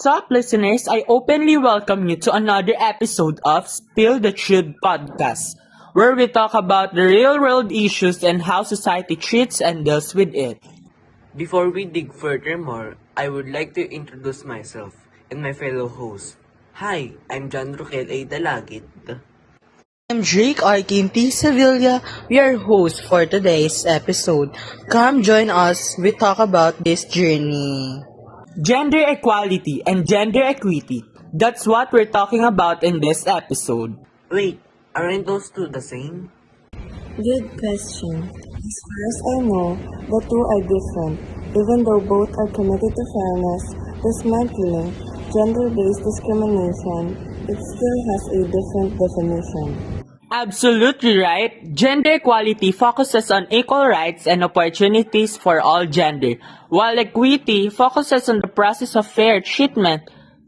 What's up, listeners? I openly welcome you to another episode of Spill the Truth podcast, where we talk about the real world issues and how society treats and deals with it. Before we dig furthermore, I would like to introduce myself and my fellow hosts. Hi, I'm John Roquel A. Dalagit. I'm Drake Arkinti Sevilla. We are hosts for today's episode. Come join us. We talk about this journey. Gender equality and gender equity. That's what we're talking about in this episode. Wait, aren't those two the same? Good question. As far as I know, the two are different. Even though both are committed to fairness, dismantling gender-based discrimination, it still has a different definition. Absolutely right. Gender equality focuses on equal rights and opportunities for all gender, while equity focuses on the process of fair treatment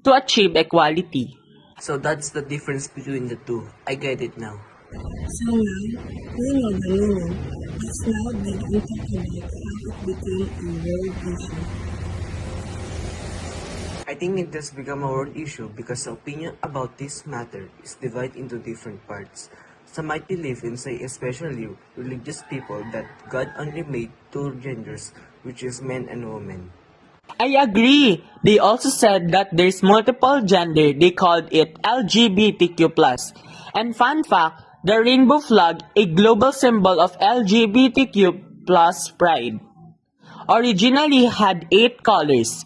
to achieve equality. So that's the difference between the two. I get it now. So now, we know the meaning. Let's now dig and talk about how it became a world issue. I think it has become a world issue because the opinion about this matter is divided into different parts. Some might believe and say, especially religious people, that God only made two genders, which is men and women. I agree. They also said that there's multiple gender. They called it LGBTQ+. And fun fact, the rainbow flag, a global symbol of LGBTQ+ pride, originally had 8 colors.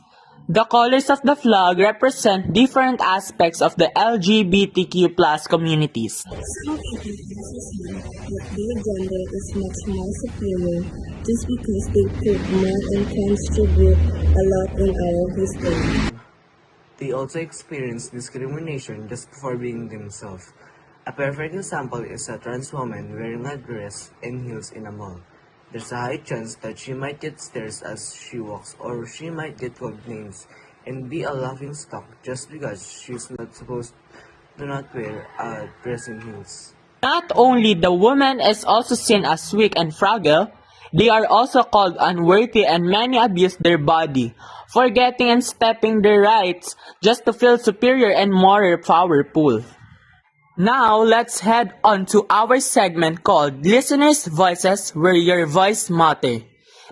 The colors of the flag represent different aspects of the LGBTQ+ communities. Some people also say that their gender is much more superior just because they put more and contribute a lot in our history. They also experience discrimination just before being themselves. A perfect example is a trans woman wearing a dress and heels in a mall. There's a high chance that she might get stares as she walks, or she might get called names and be a laughingstock just because she's not supposed to not wear a dress and heels. Not only the woman is also seen as weak and fragile, they are also called unworthy and many abuse their body, forgetting and stepping their rights just to feel superior and more powerful. Now, let's head on to our segment called Listeners' Voices, where your voice matters.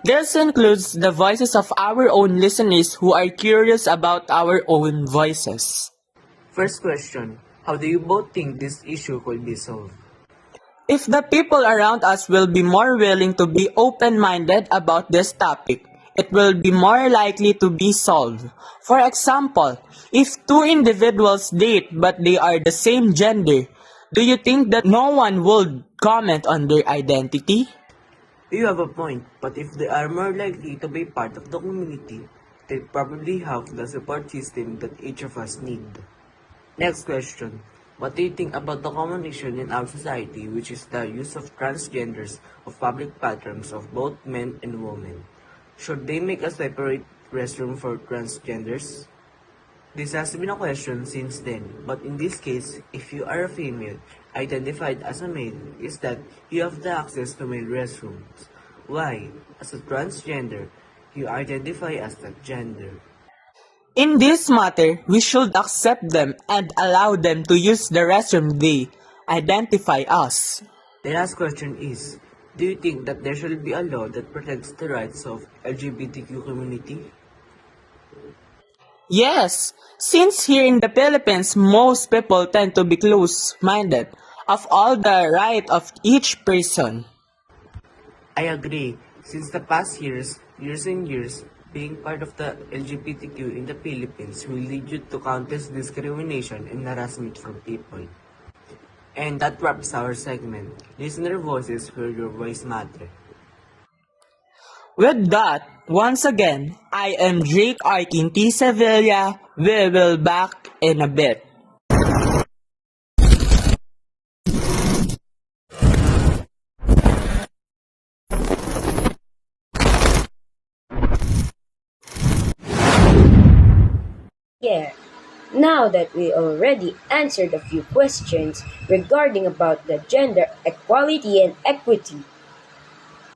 This includes the voices of our own listeners who are curious about our own voices. First question, how do you both think this issue could be solved? If the people around us will be more willing to be open-minded about this topic, it will be more likely to be solved. For example, if two individuals date but they are the same gender, do you think that no one would comment on their identity? You have a point, but if they are more likely to be part of the community, they probably have the support system that each of us need. Next question. What do you think about the common issue in our society, which is the use of transgenders of public bathrooms of both men and women? Should they make a separate restroom for transgenders? This has been a question since then, but in this case, if you are a female identified as a male, is that you have the access to male restrooms. Why, as a transgender, you identify as that gender? In this matter, we should accept them and allow them to use the restroom they identify as. The last question is, do you think that there should be a law that protects the rights of LGBTQ community? Yes, since here in the Philippines, most people tend to be close-minded of all the right of each person. I agree. Since the past years and years, being part of the LGBTQ in the Philippines will lead you to countless discrimination and harassment from people. And that wraps our segment. Listener voices where your voice matter. With that, once again, I am Drake Arkinti Sevilla. We will back in a bit. Yeah, now that we already answered a few questions regarding about the gender equality and equity,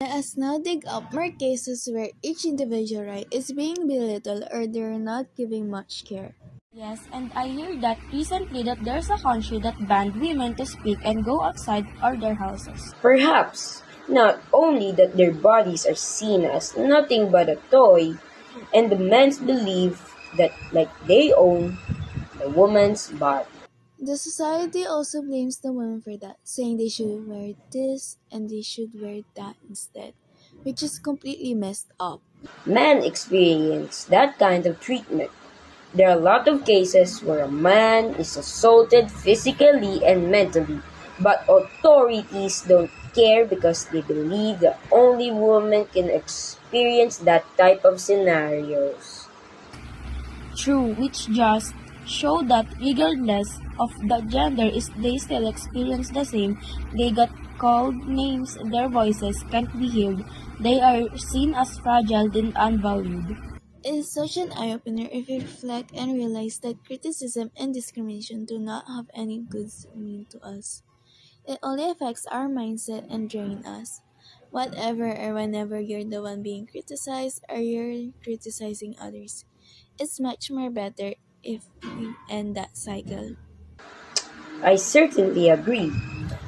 Let us now dig up more cases where each individual right is being belittled or they're not giving much care. Yes, and I hear that recently that there's a country that banned women to speak and go outside or their houses. Perhaps not only that their bodies are seen as nothing but a toy, and the men's believe that like they own the woman's body. The society also blames the women for that, saying they should wear this and they should wear that instead, which is completely messed up. Men experience that kind of treatment. There are a lot of cases where a man is assaulted physically and mentally, but authorities don't care because they believe that only women can experience that type of scenarios. True, which just show that regardless of the gender is they still experience the same. They got called names, their voices can't be heard. They are seen as fragile and unvalued. It is such an eye opener if you reflect and realize that criticism and discrimination do not have any good meaning to us. It only affects our mindset and drain us. Whatever or whenever you're the one being criticized or you're criticizing others, it's much more better if we end that cycle. I certainly agree.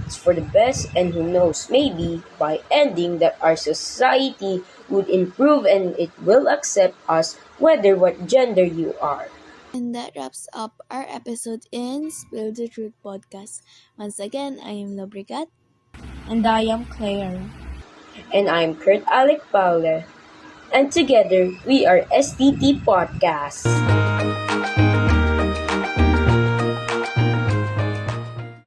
It's for the best, and who knows, maybe by ending that our society would improve and it will accept us whether what gender you are. And that wraps up our episode in Spill the Truth podcast. Once again, I am Lobrigat. And I am Claire. And I'm Kurt Alec Paula, and together we are STT Podcast.